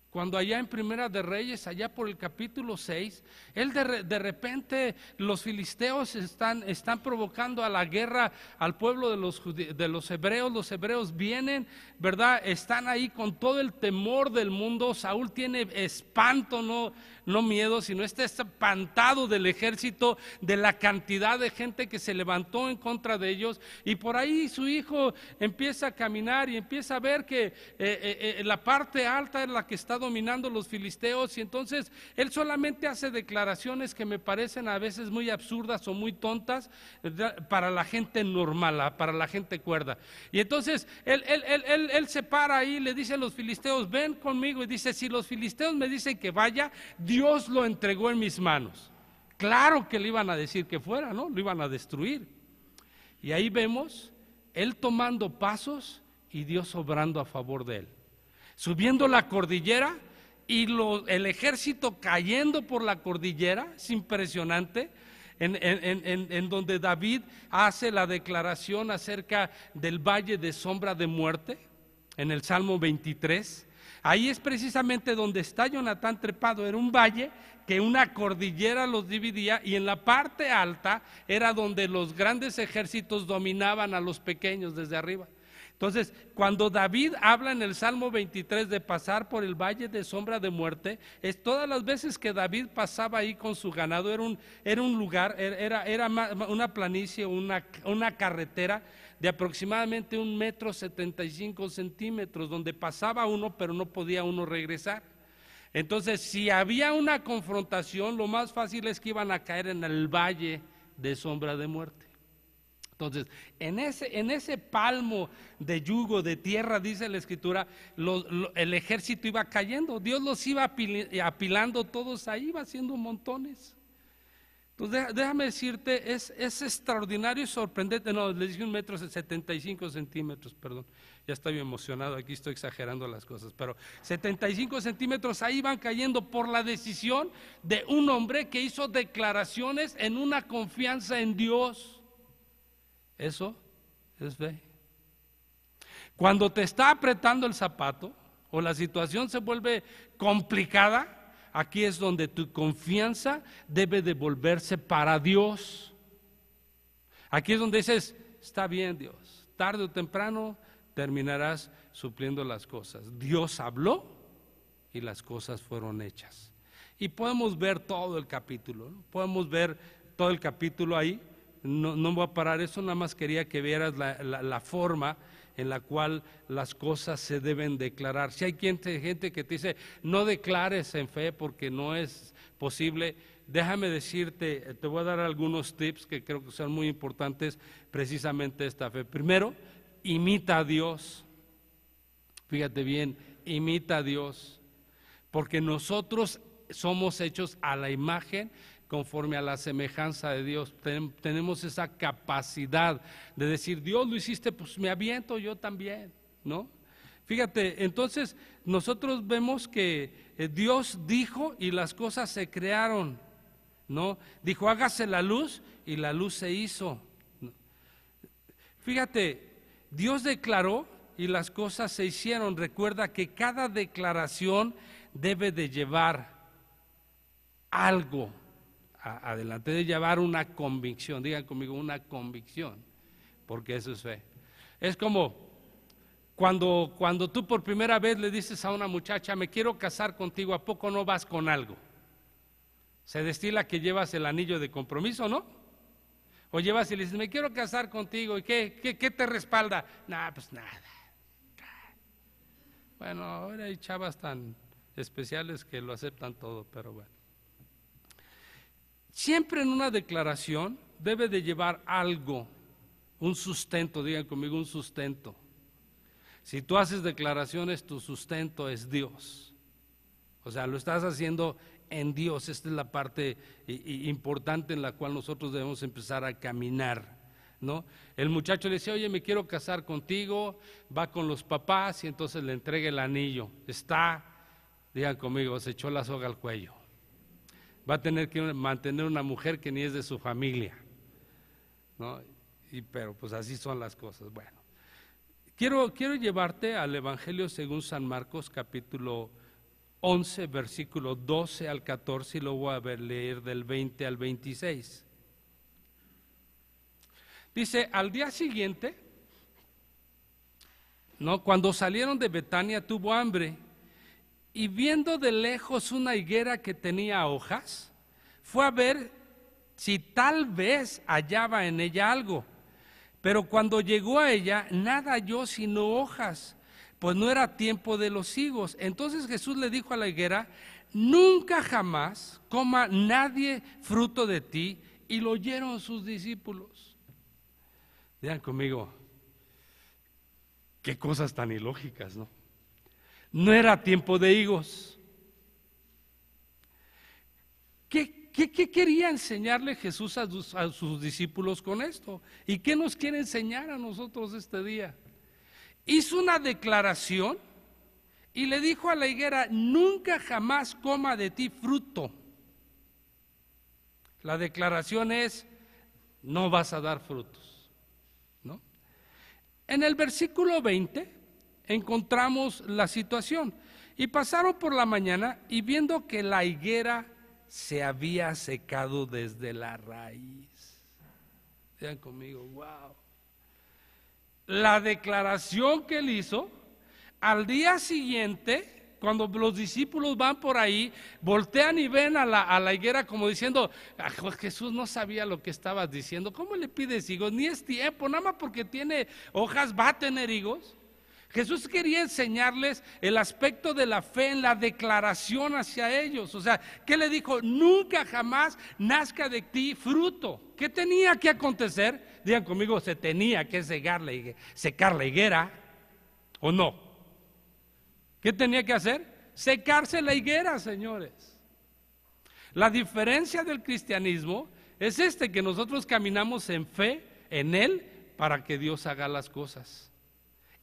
Cuando allá en Primera de Reyes, allá por el capítulo 6, él de repente los filisteos están provocando a la guerra al pueblo de los hebreos vienen, ¿verdad? Están ahí con todo el temor del mundo. Saúl tiene espanto, no miedo, sino está espantado del ejército, de la cantidad de gente que se levantó en contra de ellos, y por ahí su hijo empieza a caminar y empieza a ver que la parte alta es la que está dominando los filisteos, y entonces él solamente hace declaraciones que me parecen a veces muy absurdas o muy tontas para la gente normal, para la gente cuerda. Y entonces él se para ahí y le dice a los filisteos: ven conmigo, y dice: si los filisteos me dicen que vaya, Dios lo entregó en mis manos. Claro que le iban a decir que fuera, ¿no? Lo iban a destruir. Y ahí vemos él tomando pasos y Dios obrando a favor de él. Subiendo la cordillera y el ejército cayendo por la cordillera, es impresionante, en donde David hace la declaración acerca del valle de sombra de muerte, en el Salmo 23. Ahí es precisamente donde está Jonatán trepado. Era un valle que una cordillera los dividía, y en la parte alta era donde los grandes ejércitos dominaban a los pequeños desde arriba. Entonces, cuando David habla en el Salmo 23 de pasar por el valle de sombra de muerte, es todas las veces que David pasaba ahí con su ganado, era un lugar, era una planicie, una carretera de aproximadamente 1,75 m, donde pasaba uno, pero no podía uno regresar. Entonces, si había una confrontación, lo más fácil es que iban a caer en el valle de sombra de muerte. Entonces, en ese palmo de yugo de tierra, dice la Escritura, el ejército iba cayendo. Dios los iba apilando todos ahí, iba haciendo montones. Entonces, déjame decirte, es extraordinario y sorprendente. No, le dije 1,75 m, perdón. Ya estoy emocionado, aquí estoy exagerando las cosas, pero 75 centímetros ahí van cayendo por la decisión de un hombre que hizo declaraciones en una confianza en Dios. Eso es fe. Cuando te está apretando el zapato o la situación se vuelve complicada, aquí es donde tu confianza debe de volverse para Dios. Aquí es donde dices: está bien, Dios, tarde o temprano terminarás supliendo las cosas. Dios habló y las cosas fueron hechas. Y podemos ver todo el capítulo, ¿no? Podemos ver todo el capítulo ahí. No voy a parar eso, nada más quería que vieras la forma en la cual las cosas se deben declarar. Si hay gente que te dice: no declares en fe porque no es posible, déjame decirte, te voy a dar algunos tips que creo que son muy importantes precisamente esta fe. Primero, imita a Dios. Fíjate bien, imita a Dios, porque nosotros somos hechos a la imagen conforme a la semejanza de Dios. Tenemos esa capacidad de decir: Dios, lo hiciste, pues me aviento yo también, ¿no? Fíjate, entonces nosotros vemos que Dios dijo y las cosas se crearon, ¿no? Dijo: hágase la luz, y la luz se hizo. Fíjate, Dios declaró y las cosas se hicieron. Recuerda que cada declaración debe de llevar algo adelante, de llevar una convicción. Digan conmigo: una convicción, porque eso es fe. Es como cuando tú por primera vez le dices a una muchacha: me quiero casar contigo, ¿a poco no vas con algo? Se destila que llevas el anillo de compromiso, ¿no? O llevas y le dices: me quiero casar contigo, ¿y qué te respalda? Nada, pues nada. Bueno, ahora hay chavas tan especiales que lo aceptan todo, pero bueno. Siempre en una declaración debe de llevar algo, un sustento. Digan conmigo: un sustento. Si tú haces declaraciones, tu sustento es Dios. O sea, lo estás haciendo en Dios. Esta es la parte importante en la cual nosotros debemos empezar a caminar, ¿no? El muchacho le dice, oye, me quiero casar contigo, va con los papás y entonces le entrega el anillo. Digan conmigo, se echó la soga al cuello. Va a tener que mantener una mujer que ni es de su familia, ¿no? Pero pues así son las cosas. Bueno, quiero llevarte al Evangelio según San Marcos, capítulo 11, versículo 12 al 14, y lo voy a leer del 20 al 26. Dice, al día siguiente, ¿no?, cuando salieron de Betania, tuvo hambre, y viendo de lejos una higuera que tenía hojas, fue a ver si tal vez hallaba en ella algo. Pero cuando llegó a ella, nada halló sino hojas, pues no era tiempo de los higos. Entonces Jesús le dijo a la higuera, nunca jamás coma nadie fruto de ti. Y lo oyeron sus discípulos. Digan conmigo, qué cosas tan ilógicas, ¿no? No era tiempo de higos. ¿Qué quería enseñarle Jesús a sus discípulos con esto? ¿Y qué nos quiere enseñar a nosotros este día? Hizo una declaración y le dijo a la higuera, nunca jamás coma de ti fruto. La declaración es, no vas a dar frutos, ¿no? En el versículo 20 encontramos la situación. Y pasaron por la mañana y viendo que la higuera se había secado desde la raíz. Vean conmigo, wow. La declaración que él hizo, al día siguiente, cuando los discípulos van por ahí, voltean y ven a la higuera como diciendo, Jesús no sabía lo que estabas diciendo, ¿cómo le pides higos? Ni es tiempo, nada más porque tiene hojas va a tener higos. Jesús quería enseñarles el aspecto de la fe en la declaración hacia ellos. O sea, ¿qué le dijo? Nunca jamás nazca de ti fruto. ¿Qué tenía que acontecer? Digan conmigo, se tenía que secar la higuera, ¿o no? ¿Qué tenía que hacer? Secarse la higuera, señores. La diferencia del cristianismo es que nosotros caminamos en fe, en Él, para que Dios haga las cosas.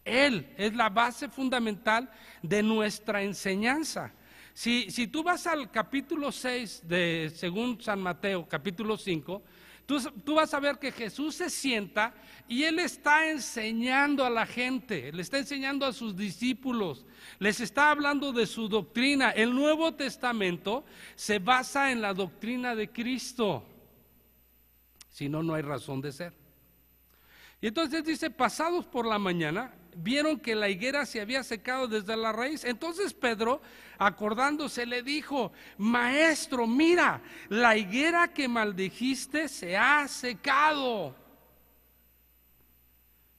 Él es la base fundamental de nuestra enseñanza. Si tú vas al capítulo 6 de según San Mateo, capítulo 5, tú vas a ver que Jesús se sienta y Él está enseñando a la gente, le está enseñando a sus discípulos, les está hablando de su doctrina. El Nuevo Testamento se basa en la doctrina de Cristo, si no, no hay razón de ser. Y entonces dice, pasados por la mañana, vieron que la higuera se había secado desde la raíz. Entonces Pedro, acordándose, le dijo, maestro, mira, la higuera que maldijiste se ha secado.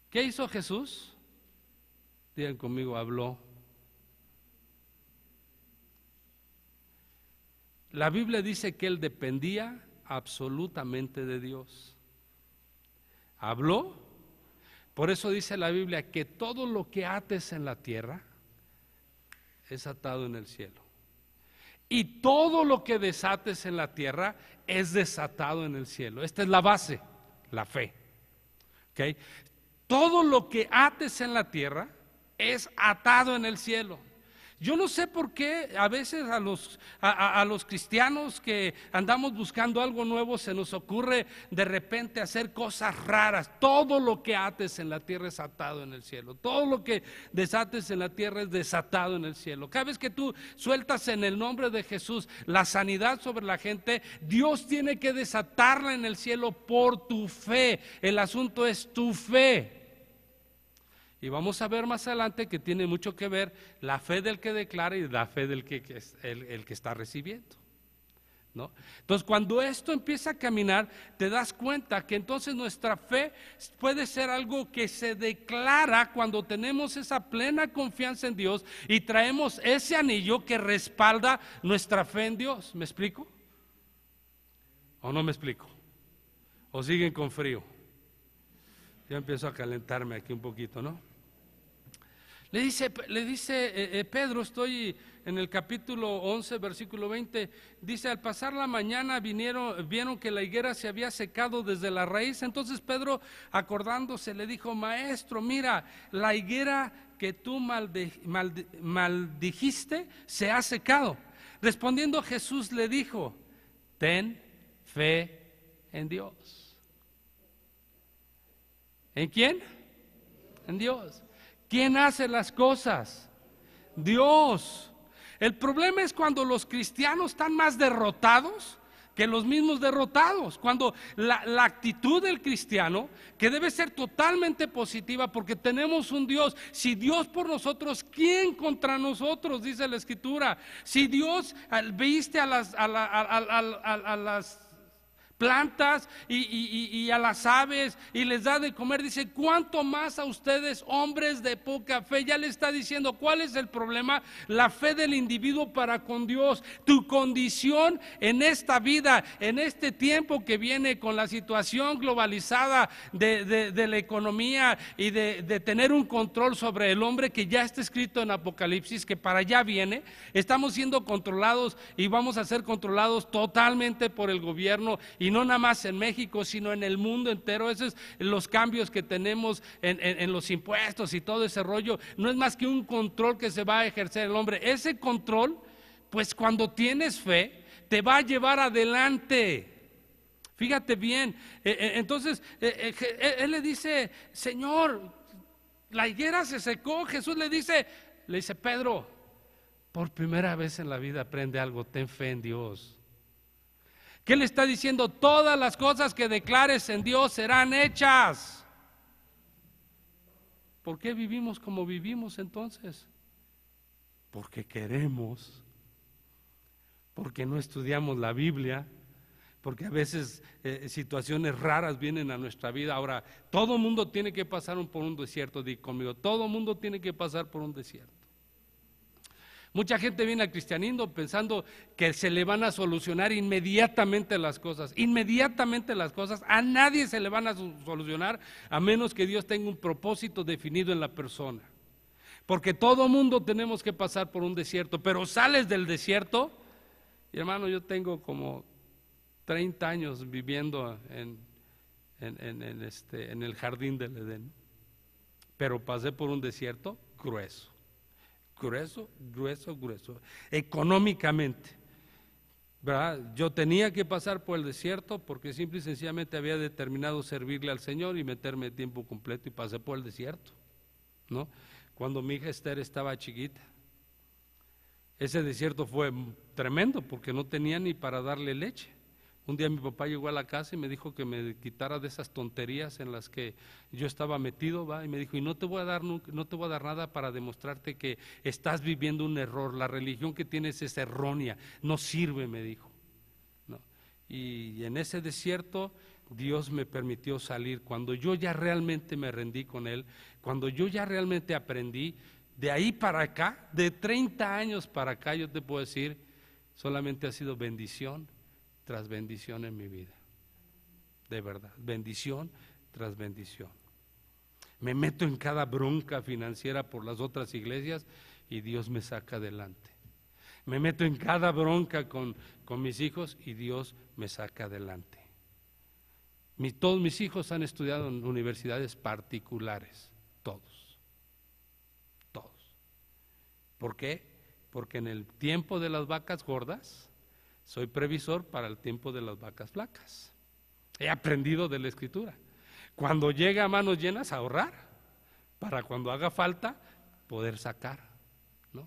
¿Qué hizo Jesús? Digan conmigo, habló. La Biblia dice que él dependía absolutamente de Dios. Habló. Por eso dice la Biblia que todo lo que ates en la tierra es atado en el cielo. Y todo lo que desates en la tierra es desatado en el cielo. Esta es la base, la fe. ¿Okay? Todo lo que ates en la tierra es atado en el cielo. Yo no sé por qué a veces a los cristianos que andamos buscando algo nuevo se nos ocurre de repente hacer cosas raras. Todo lo que ates en la tierra es atado en el cielo. Todo lo que desates en la tierra es desatado en el cielo. Cada vez que tú sueltas en el nombre de Jesús la sanidad sobre la gente, Dios tiene que desatarla en el cielo por tu fe. El asunto es tu fe. Y vamos a ver más adelante que tiene mucho que ver la fe del que declara y la fe del que está recibiendo, ¿no? Entonces, cuando esto empieza a caminar, te das cuenta que entonces nuestra fe puede ser algo que se declara cuando tenemos esa plena confianza en Dios y traemos ese anillo que respalda nuestra fe en Dios. ¿Me explico? ¿O no me explico? ¿O siguen con frío? Ya empiezo a calentarme aquí un poquito, ¿no? Le dice Pedro, estoy en el capítulo 11, versículo 20, dice, al pasar la mañana vieron que la higuera se había secado desde la raíz. Entonces Pedro, acordándose, le dijo, maestro, mira, la higuera que tú maldijiste se ha secado. Respondiendo Jesús le dijo, ten fe en Dios. ¿En quién? En Dios. ¿Quién hace las cosas? Dios. El problema es cuando los cristianos están más derrotados que los mismos derrotados. Cuando la actitud del cristiano, que debe ser totalmente positiva, porque tenemos un Dios. Si Dios por nosotros, ¿quién contra nosotros? Dice la Escritura. Si Dios viste a las plantas y a las aves y les da de comer, dice, ¿cuánto más a ustedes, hombres de poca fe? Ya le está diciendo, ¿cuál es el problema? La fe del individuo para con Dios. Tu condición en esta vida, en este tiempo que viene con la situación globalizada de la economía y de tener un control sobre el hombre, que ya está escrito en Apocalipsis, que para allá viene. Estamos siendo controlados y vamos a ser controlados totalmente por el gobierno, y no nada más en México, sino en el mundo entero. Esos son los cambios que tenemos en los impuestos y todo ese rollo. No es más que un control que se va a ejercer el hombre. Ese control, pues cuando tienes fe, te va a llevar adelante. Fíjate bien. Entonces, él le dice, Señor, la higuera se secó. Jesús le dice, Pedro, por primera vez en la vida aprende algo, ten fe en Dios. ¿Qué le está diciendo? Todas las cosas que declares en Dios serán hechas. ¿Por qué vivimos como vivimos entonces? Porque queremos, porque no estudiamos la Biblia, porque a veces situaciones raras vienen a nuestra vida. Ahora, todo mundo tiene que pasar por un desierto, di conmigo, todo mundo tiene que pasar por un desierto. Mucha gente viene al cristianismo pensando que se le van a solucionar inmediatamente las cosas. Inmediatamente las cosas, a nadie se le van a solucionar a menos que Dios tenga un propósito definido en la persona. Porque todo mundo tenemos que pasar por un desierto, pero sales del desierto. Y hermano, yo tengo como 30 años viviendo en el jardín del Edén, pero pasé por un desierto grueso. Grueso, económicamente, ¿verdad? Yo tenía que pasar por el desierto porque simple y sencillamente había determinado servirle al Señor y meterme tiempo completo, y pasé por el desierto, ¿no? Cuando mi hija Esther estaba chiquita, ese desierto fue tremendo porque no tenía ni para darle leche. Un día mi papá llegó a la casa y me dijo que me quitara de esas tonterías en las que yo estaba metido, ¿va? Y me dijo, y no te voy a dar nada para demostrarte que estás viviendo un error, la religión que tienes es errónea, no sirve, me dijo, ¿no? Y en ese desierto Dios me permitió salir. Cuando yo ya realmente me rendí con Él, cuando yo ya realmente aprendí, de ahí para acá, de 30 años para acá, yo te puedo decir, solamente ha sido bendición tras bendición en mi vida, de verdad, bendición tras bendición. Me meto en cada bronca financiera por las otras iglesias y Dios me saca adelante. Me meto en cada bronca con mis hijos y Dios me saca adelante. Todos mis hijos han estudiado en universidades particulares, todos. ¿Por qué? Porque en el tiempo de las vacas gordas soy previsor para el tiempo de las vacas flacas. He aprendido de la Escritura. Cuando llega a manos llenas, a ahorrar, para cuando haga falta poder sacar, ¿no?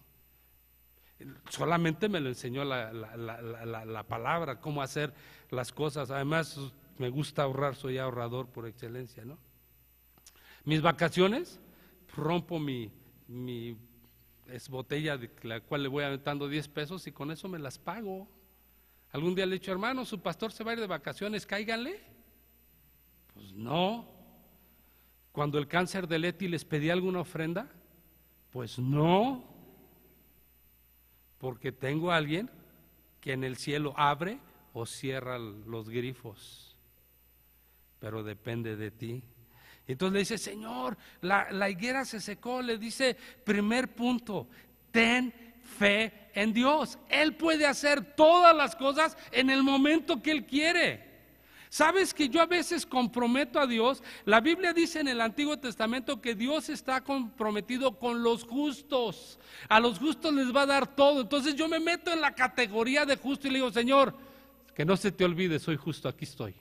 Solamente me lo enseñó la palabra, cómo hacer las cosas. Además me gusta ahorrar, soy ahorrador por excelencia, ¿no? Mis vacaciones, rompo mi botella de la cual le voy aventando 10 pesos y con eso me las pago. Algún día le he dicho, hermano, su pastor se va a ir de vacaciones, cáiganle. Pues no. Cuando el cáncer de Leti les pedí alguna ofrenda, pues no. Porque tengo a alguien que en el cielo abre o cierra los grifos. Pero depende de ti. Entonces le dice, Señor, la higuera se secó. Le dice, primer punto, ten fe en Dios. Él puede hacer todas las cosas en el momento que Él quiere. ¿Sabes que yo a veces comprometo a Dios? La Biblia dice en el Antiguo Testamento que Dios está comprometido con los justos. A los justos les va a dar todo. Entonces yo me meto en la categoría de justo y le digo, Señor, que no se te olvide, soy justo, aquí estoy.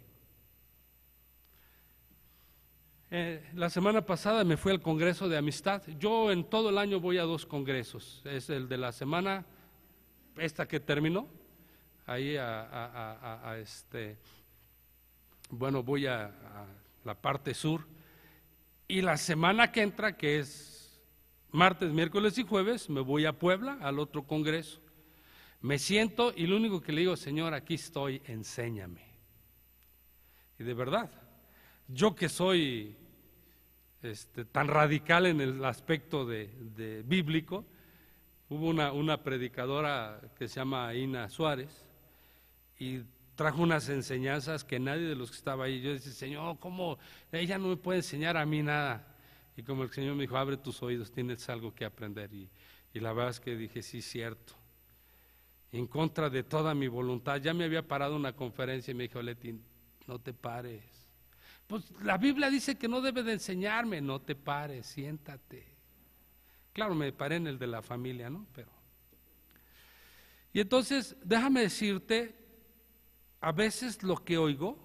La semana pasada me fui al Congreso de Amistad. Yo en todo el año voy a 2 congresos. Es el de la semana, esta que terminó, ahí bueno, voy a la parte sur, y la semana que entra, que es martes, miércoles y jueves, me voy a Puebla, al otro congreso. Me siento y lo único que le digo, Señor, aquí estoy, enséñame. Y de verdad, yo que soy tan radical en el aspecto de bíblico, hubo una predicadora que se llama Ina Suárez, y trajo unas enseñanzas que nadie de los que estaba ahí, yo decía, Señor, ¿cómo? Ella no me puede enseñar a mí nada. Y como el Señor me dijo, abre tus oídos, tienes algo que aprender. Y la verdad es que dije, sí, cierto. En contra de toda mi voluntad, ya me había parado una conferencia y me dijo, Leti, no te pares. Pues la Biblia dice que no debe de enseñarme, no te pares, siéntate. Claro, me paré en el de la familia, ¿no? Y entonces, déjame decirte, a veces lo que oigo,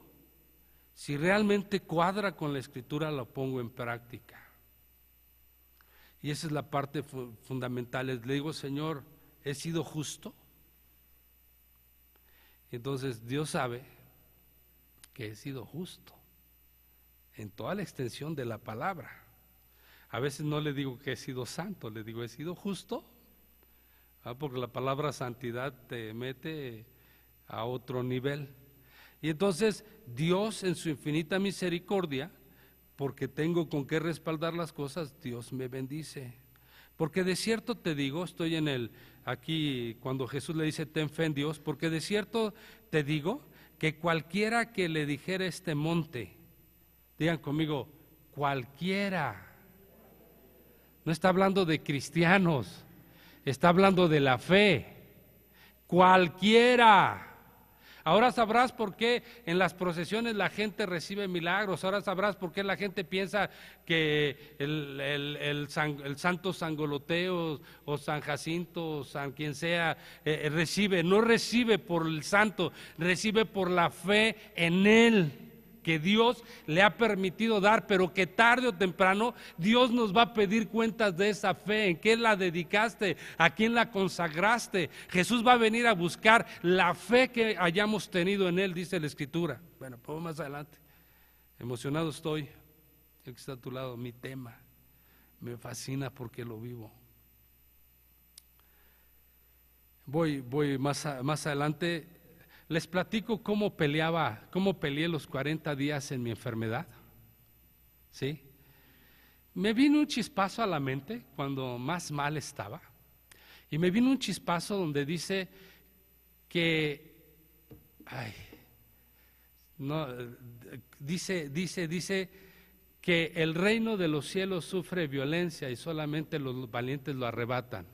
si realmente cuadra con la Escritura, lo pongo en práctica. Y esa es la parte fundamental. Le digo, Señor, ¿he sido justo? Entonces Dios sabe que he sido justo en toda la extensión de la palabra. A veces no le digo que he sido santo, le digo, ¿he sido justo? Porque la palabra santidad te mete a otro nivel. Y entonces Dios en su infinita misericordia, porque tengo con qué respaldar las cosas, Dios me bendice. Porque de cierto te digo, estoy aquí cuando Jesús le dice ten fe en Dios, porque de cierto te digo que cualquiera que le dijera este monte, digan conmigo, cualquiera, no está hablando de cristianos, está hablando de la fe, cualquiera. Ahora sabrás por qué en las procesiones la gente recibe milagros. Ahora sabrás por qué la gente piensa que el santo Sangoloteo o San Jacinto o San quien sea no recibe por el santo, recibe por la fe en él que Dios le ha permitido dar, pero que tarde o temprano Dios nos va a pedir cuentas de esa fe. ¿En qué la dedicaste? ¿A quién la consagraste? Jesús va a venir a buscar la fe que hayamos tenido en Él, dice la Escritura. Bueno, pues más adelante. Emocionado estoy. El que está a tu lado, mi tema me fascina porque lo vivo. Voy más adelante. Les platico cómo peleé los 40 días en mi enfermedad. ¿Sí? Me vino un chispazo a la mente cuando más mal estaba. Y me vino un chispazo donde dice que, dice que el reino de los cielos sufre violencia y solamente los valientes lo arrebatan.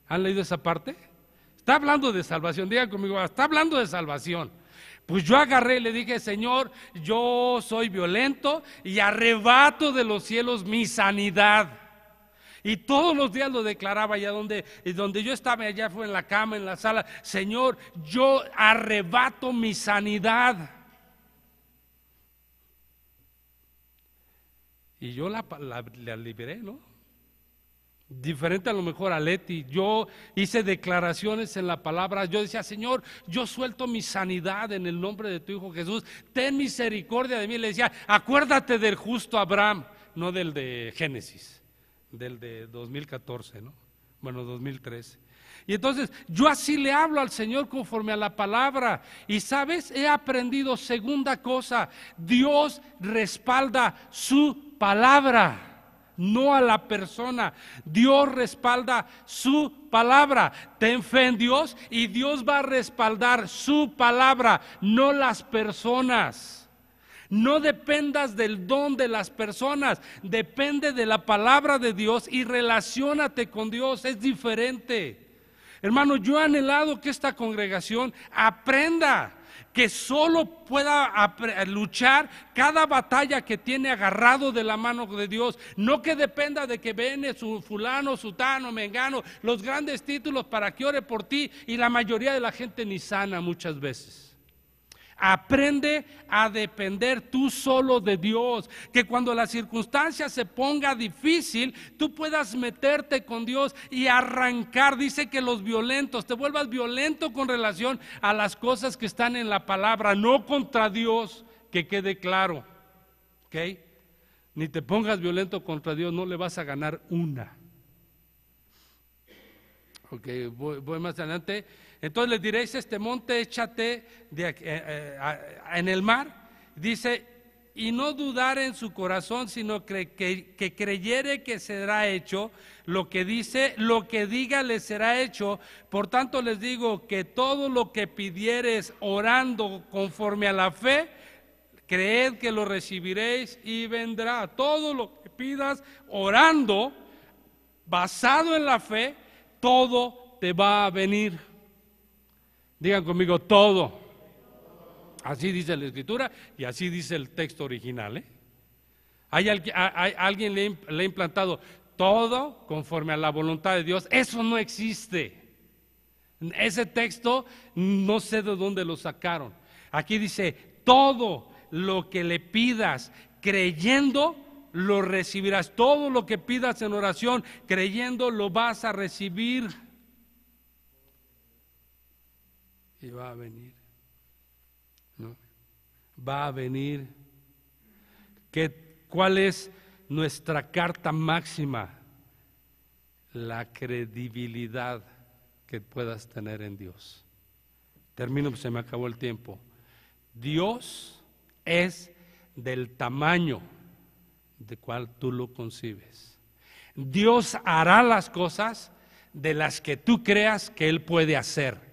¿Han leído esa parte? Está hablando de salvación, digan conmigo, está hablando de salvación. Pues yo agarré y le dije, Señor, yo soy violento y arrebato de los cielos mi sanidad. Y todos los días lo declaraba allá donde yo estaba, allá fue en la cama, en la sala, Señor, yo arrebato mi sanidad. Y yo la liberé, ¿no? Diferente a lo mejor a Leti, yo hice declaraciones en la palabra, yo decía, Señor, yo suelto mi sanidad en el nombre de tu Hijo Jesús, ten misericordia de mí. Le decía, acuérdate del justo Abraham, no del de Génesis, del de 2014, ¿no? Bueno, 2013. Y entonces yo así le hablo al Señor conforme a la palabra. Y sabes, he aprendido segunda cosa, Dios respalda su palabra. No a la persona, Dios respalda su palabra. Ten fe en Dios y Dios va a respaldar su palabra, no las personas. No dependas del don de las personas, depende de la palabra de Dios y relaciónate con Dios, es diferente. Hermano, yo he anhelado que esta congregación aprenda que solo pueda luchar cada batalla que tiene agarrado de la mano de Dios, no que dependa de que viene su fulano, sutano, mengano, los grandes títulos para que ore por ti, y la mayoría de la gente ni sana muchas veces. Aprende a depender tú solo de Dios, que cuando la circunstancia se ponga difícil, tú puedas meterte con Dios y arrancar. Dice que los violentos, te vuelvas violento con relación a las cosas que están en la palabra, no contra Dios, que quede claro, ¿ok? Ni te pongas violento contra Dios, no le vas a ganar una. Ok, voy más adelante. Entonces les diréis: este monte échate en el mar. Dice: y no dudar en su corazón, sino que creyere que será hecho lo que dice, lo que diga les será hecho. Por tanto les digo que todo lo que pidiereis orando conforme a la fe, creed que lo recibiréis y vendrá. Todo lo que pidas orando, basado en la fe, todo te va a venir. Digan conmigo: todo. Así dice la Escritura y así dice el texto original, ¿eh? Alguien le ha implantado todo conforme a la voluntad de Dios. Eso no existe. Ese texto no sé de dónde lo sacaron. Aquí dice: todo lo que le pidas creyendo, lo recibirás. Todo lo que pidas en oración creyendo, lo vas a recibir. Y va a venir, ¿no? Va a venir. ¿Cuál es nuestra carta máxima? La credibilidad que puedas tener en Dios. Termino, se me acabó el tiempo. Dios es del tamaño de cual tú lo concibes. Dios hará las cosas de las que tú creas que Él puede hacer,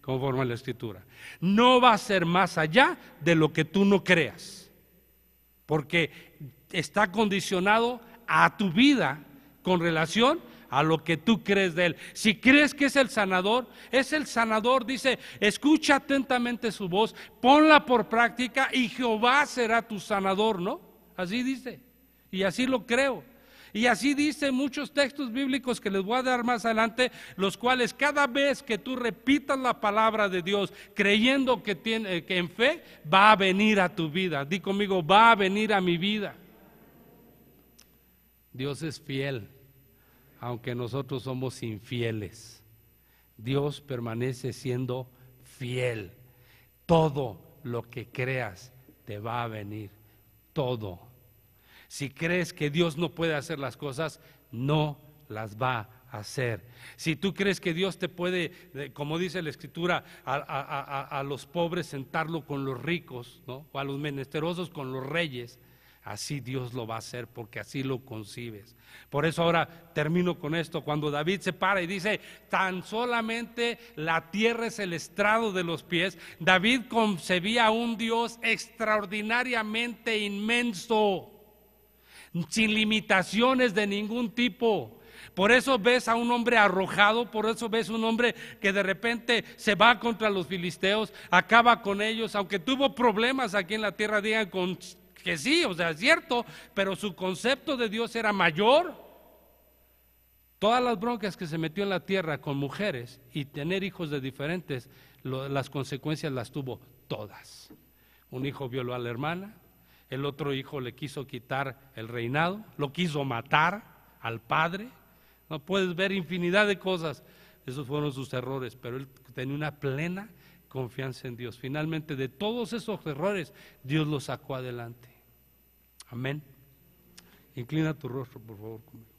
conforme a la Escritura. No va a ser más allá de lo que tú no creas, porque está condicionado a tu vida con relación a lo que tú crees de Él. Si crees que es el sanador, dice: escucha atentamente su voz, ponla por práctica y Jehová será tu sanador, ¿no? Así dice, y así lo creo. Y así dice muchos textos bíblicos que les voy a dar más adelante, los cuales cada vez que tú repitas la palabra de Dios, creyendo que en fe, va a venir a tu vida. Di conmigo: va a venir a mi vida. Dios es fiel, aunque nosotros somos infieles. Dios permanece siendo fiel. Todo lo que creas te va a venir, todo. Si crees que Dios no puede hacer las cosas, no las va a hacer. Si tú crees que Dios te puede, como dice la Escritura, a los pobres sentarlo con los ricos, ¿no? O a los menesterosos con los reyes, así Dios lo va a hacer, porque así lo concibes. Por eso ahora termino con esto. Cuando David se para y dice: tan solamente la tierra es el estrado de los pies, David concebía a un Dios extraordinariamente inmenso, sin limitaciones de ningún tipo. Por eso ves a un hombre arrojado, por eso ves un hombre que de repente se va contra los filisteos, acaba con ellos, aunque tuvo problemas aquí en la tierra, digan que sí, o sea, es cierto, pero su concepto de Dios era mayor. Todas las broncas que se metió en la tierra con mujeres y tener hijos de diferentes, las consecuencias las tuvo todas. Un hijo violó a la hermana, el otro hijo le quiso quitar el reinado, lo quiso matar al padre. No puedes ver infinidad de cosas. Esos fueron sus errores, pero él tenía una plena confianza en Dios. Finalmente, de todos esos errores, Dios los sacó adelante. Amén. Inclina tu rostro, por favor, conmigo.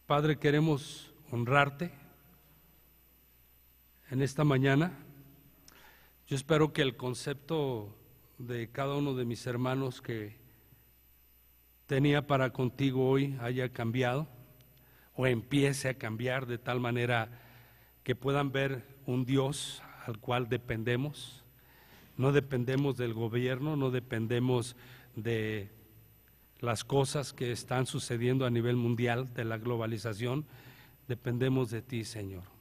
Padre, queremos honrarte en esta mañana. Yo espero que el concepto de cada uno de mis hermanos que tenía para contigo hoy haya cambiado. o empiece a cambiar de tal manera que puedan ver un Dios al cual dependemos. No dependemos del gobierno, no dependemos de las cosas que están sucediendo a nivel mundial, de la globalización, dependemos de ti, Señor.